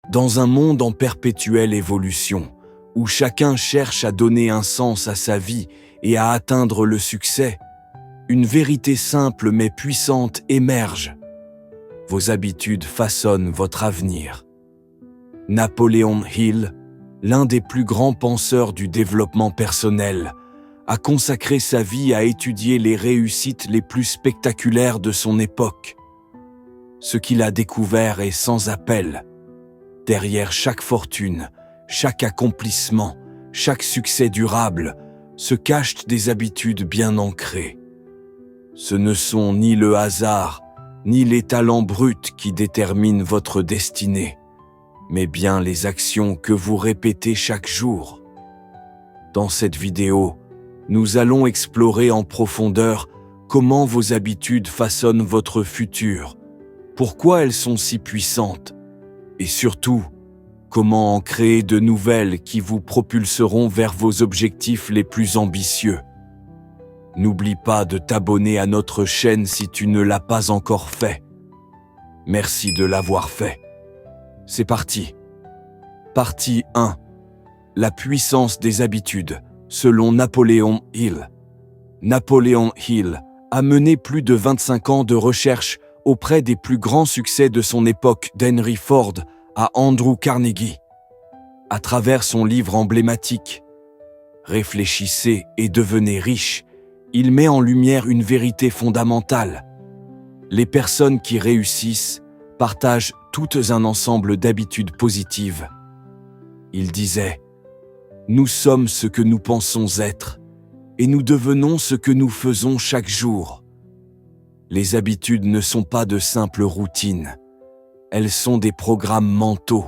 Dans un monde en perpétuelle évolution, où chacun cherche à donner un sens à sa vie et à atteindre le succès, une vérité simple mais puissante émerge. Vos habitudes façonnent votre avenir. Napoleon Hill, l'un des plus grands penseurs du développement personnel, a consacré sa vie à étudier les réussites les plus spectaculaires de son époque. Ce qu'il a découvert est sans appel. Derrière chaque fortune, chaque accomplissement, chaque succès durable, se cachent des habitudes bien ancrées. Ce ne sont ni le hasard, ni les talents bruts qui déterminent votre destinée, mais bien les actions que vous répétez chaque jour. Dans cette vidéo, nous allons explorer en profondeur comment vos habitudes façonnent votre futur, pourquoi elles sont si puissantes, et surtout, comment en créer de nouvelles qui vous propulseront vers vos objectifs les plus ambitieux. N'oublie pas de t'abonner à notre chaîne si tu ne l'as pas encore fait. Merci de l'avoir fait. C'est parti. Partie 1. La puissance des habitudes, selon Napoleon Hill. Napoleon Hill a mené plus de 25 ans de recherche auprès des plus grands succès de son époque, d'Henry Ford à Andrew Carnegie. À travers son livre emblématique « Réfléchissez et devenez riche », il met en lumière une vérité fondamentale. Les personnes qui réussissent partagent toutes un ensemble d'habitudes positives. Il disait « Nous sommes ce que nous pensons être, et nous devenons ce que nous faisons chaque jour. » Les habitudes ne sont pas de simples routines. Elles sont des programmes mentaux,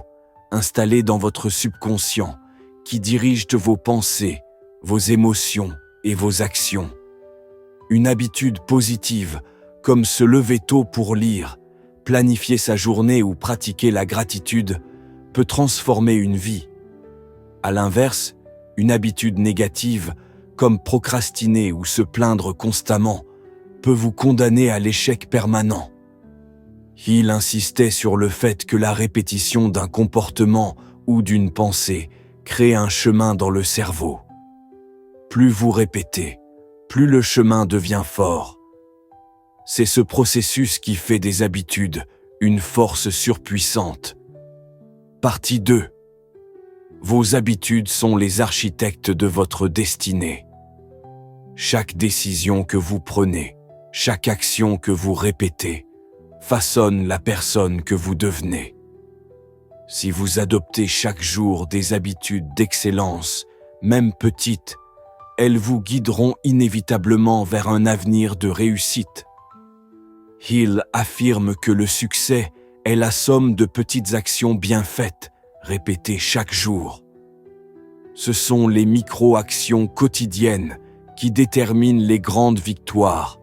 installés dans votre subconscient, qui dirigent vos pensées, vos émotions et vos actions. Une habitude positive, comme se lever tôt pour lire, planifier sa journée ou pratiquer la gratitude, peut transformer une vie. À l'inverse, une habitude négative, comme procrastiner ou se plaindre constamment, peut vous condamner à l'échec permanent. Hill insistait sur le fait que la répétition d'un comportement ou d'une pensée crée un chemin dans le cerveau. Plus vous répétez, plus le chemin devient fort. C'est ce processus qui fait des habitudes une force surpuissante. Partie 2. Vos habitudes sont les architectes de votre destinée. Chaque décision que vous prenez, chaque action que vous répétez, façonne la personne que vous devenez. Si vous adoptez chaque jour des habitudes d'excellence, même petites, elles vous guideront inévitablement vers un avenir de réussite. Hill affirme que le succès est la somme de petites actions bien faites, répétées chaque jour. Ce sont les micro-actions quotidiennes qui déterminent les grandes victoires.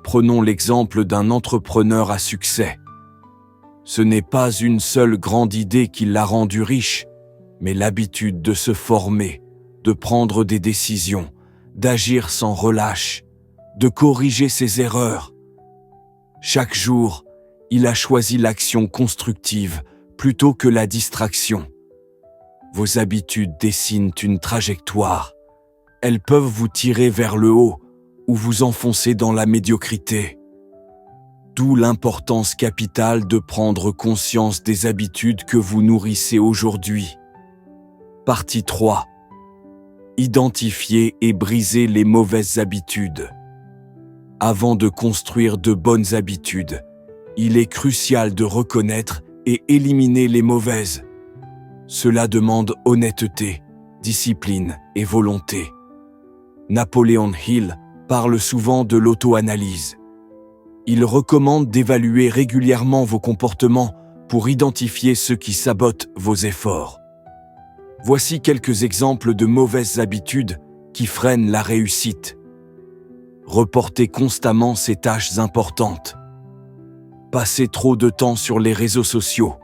Prenons l'exemple d'un entrepreneur à succès. Ce n'est pas une seule grande idée qui l'a rendu riche, mais l'habitude de se former, de prendre des décisions, d'agir sans relâche, de corriger ses erreurs. Chaque jour, il a choisi l'action constructive plutôt que la distraction. Vos habitudes dessinent une trajectoire. Elles peuvent vous tirer vers le haut ou vous enfoncer dans la médiocrité. D'où l'importance capitale de prendre conscience des habitudes que vous nourrissez aujourd'hui. Partie 3. Identifier et briser les mauvaises habitudes. Avant de construire de bonnes habitudes, il est crucial de reconnaître et éliminer les mauvaises. Cela demande honnêteté, discipline et volonté. Napoleon Hill parle souvent de l'auto-analyse. Il recommande d'évaluer régulièrement vos comportements pour identifier ceux qui sabotent vos efforts. Voici quelques exemples de mauvaises habitudes qui freinent la réussite. Reporter constamment ses tâches importantes. Passer trop de temps sur les réseaux sociaux.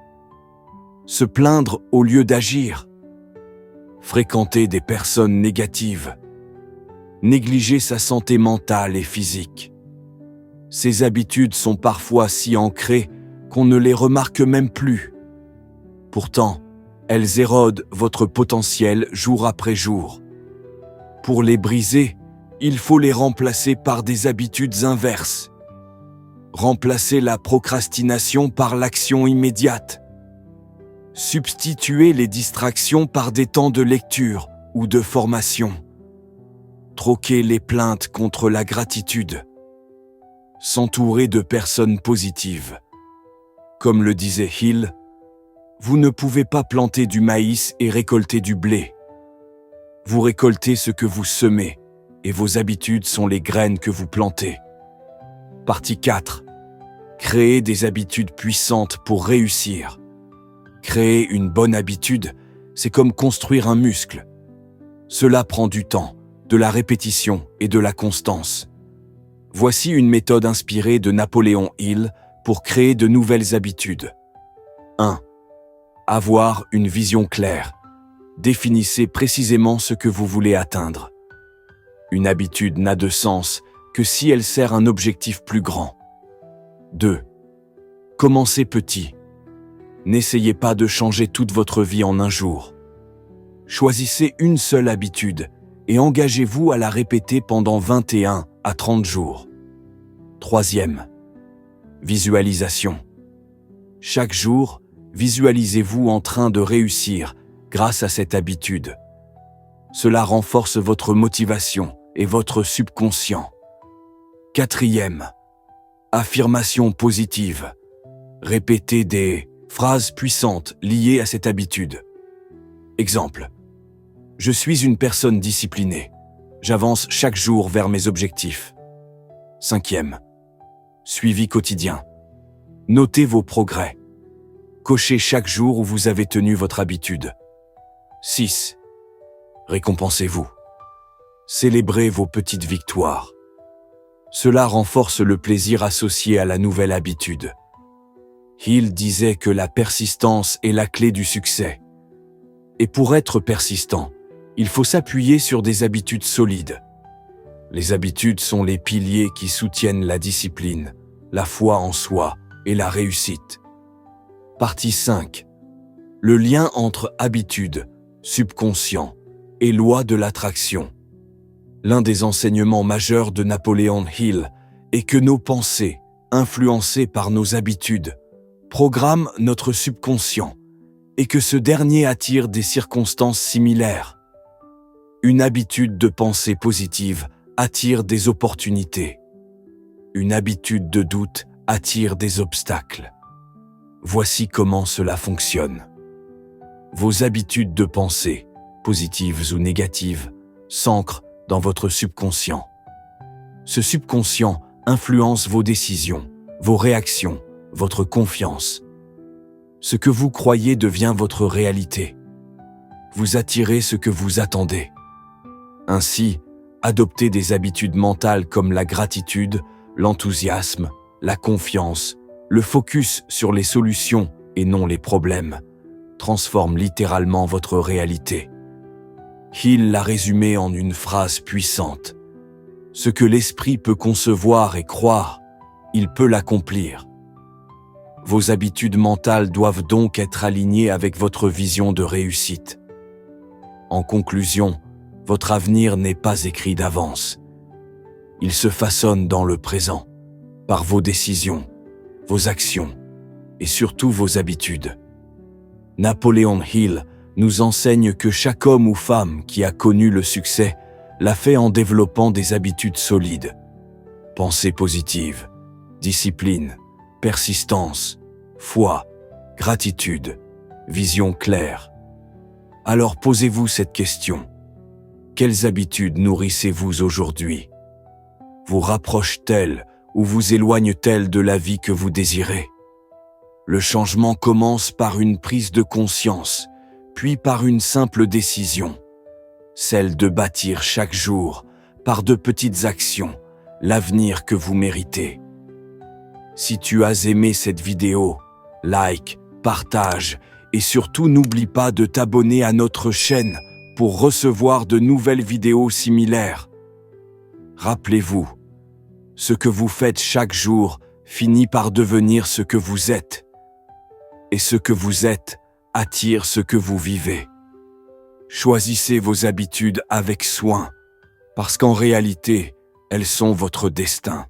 Se plaindre au lieu d'agir. Fréquenter des personnes négatives. Négliger sa santé mentale et physique. Ces habitudes sont parfois si ancrées qu'on ne les remarque même plus. Pourtant, elles érodent votre potentiel jour après jour. Pour les briser, il faut les remplacer par des habitudes inverses. Remplacez la procrastination par l'action immédiate. Substituez les distractions par des temps de lecture ou de formation. Troquez les plaintes contre la gratitude. S'entourer de personnes positives. Comme le disait Hill, vous ne pouvez pas planter du maïs et récolter du blé. Vous récoltez ce que vous semez, et vos habitudes sont les graines que vous plantez. Partie 4. Créer des habitudes puissantes pour réussir. Créer une bonne habitude, c'est comme construire un muscle. Cela prend du temps, de la répétition et de la constance. Voici une méthode inspirée de Napoléon Hill pour créer de nouvelles habitudes. 1. Avoir une vision claire. Définissez précisément ce que vous voulez atteindre. Une habitude n'a de sens que si elle sert un objectif plus grand. 2. Commencez petit. N'essayez pas de changer toute votre vie en un jour. Choisissez une seule habitude et engagez-vous à la répéter pendant 21 à 30 jours. 3. Visualisation. Chaque jour, visualisez-vous en train de réussir grâce à cette habitude. Cela renforce votre motivation et votre subconscient. 4. Affirmation positive. Répétez des phrases puissantes liées à cette habitude. Exemple. Je suis une personne disciplinée. J'avance chaque jour vers mes objectifs. 5. Suivi quotidien. Notez vos progrès. Cochez chaque jour où vous avez tenu votre habitude. 6. Récompensez-vous. Célébrez vos petites victoires. Cela renforce le plaisir associé à la nouvelle habitude. Hill disait que la persistance est la clé du succès. Et pour être persistant, il faut s'appuyer sur des habitudes solides. Les habitudes sont les piliers qui soutiennent la discipline, la foi en soi et la réussite. Partie 5. Le lien entre habitude, subconscient et loi de l'attraction. L'un des enseignements majeurs de Napoléon Hill est que nos pensées, influencées par nos habitudes, programment notre subconscient et que ce dernier attire des circonstances similaires. Une habitude de pensée positive attire des opportunités. Une habitude de doute attire des obstacles. Voici comment cela fonctionne. Vos habitudes de pensée, positives ou négatives, s'ancrent dans votre subconscient. Ce subconscient influence vos décisions, vos réactions, votre confiance. Ce que vous croyez devient votre réalité. Vous attirez ce que vous attendez. Ainsi, adoptez des habitudes mentales comme la gratitude, l'enthousiasme, la confiance, le focus sur les solutions et non les problèmes, transforme littéralement votre réalité. Hill l'a résumé en une phrase puissante. Ce que l'esprit peut concevoir et croire, il peut l'accomplir. Vos habitudes mentales doivent donc être alignées avec votre vision de réussite. En conclusion, votre avenir n'est pas écrit d'avance. Il se façonne dans le présent, par vos décisions, vos actions et surtout vos habitudes. Napoléon Hill nous enseigne que chaque homme ou femme qui a connu le succès l'a fait en développant des habitudes solides. Pensée positive, discipline, persistance, foi, gratitude, vision claire. Alors posez-vous cette question. Quelles habitudes nourrissez-vous aujourd'hui? Vous rapprochent-elles ou vous éloignent-elles de la vie que vous désirez? Le changement commence par une prise de conscience, puis par une simple décision, celle de bâtir chaque jour, par de petites actions, l'avenir que vous méritez. Si tu as aimé cette vidéo, like, partage et surtout n'oublie pas de t'abonner à notre chaîne pour recevoir de nouvelles vidéos similaires. Rappelez-vous, ce que vous faites chaque jour finit par devenir ce que vous êtes. Et ce que vous êtes attire ce que vous vivez. Choisissez vos habitudes avec soin, parce qu'en réalité, elles sont votre destin.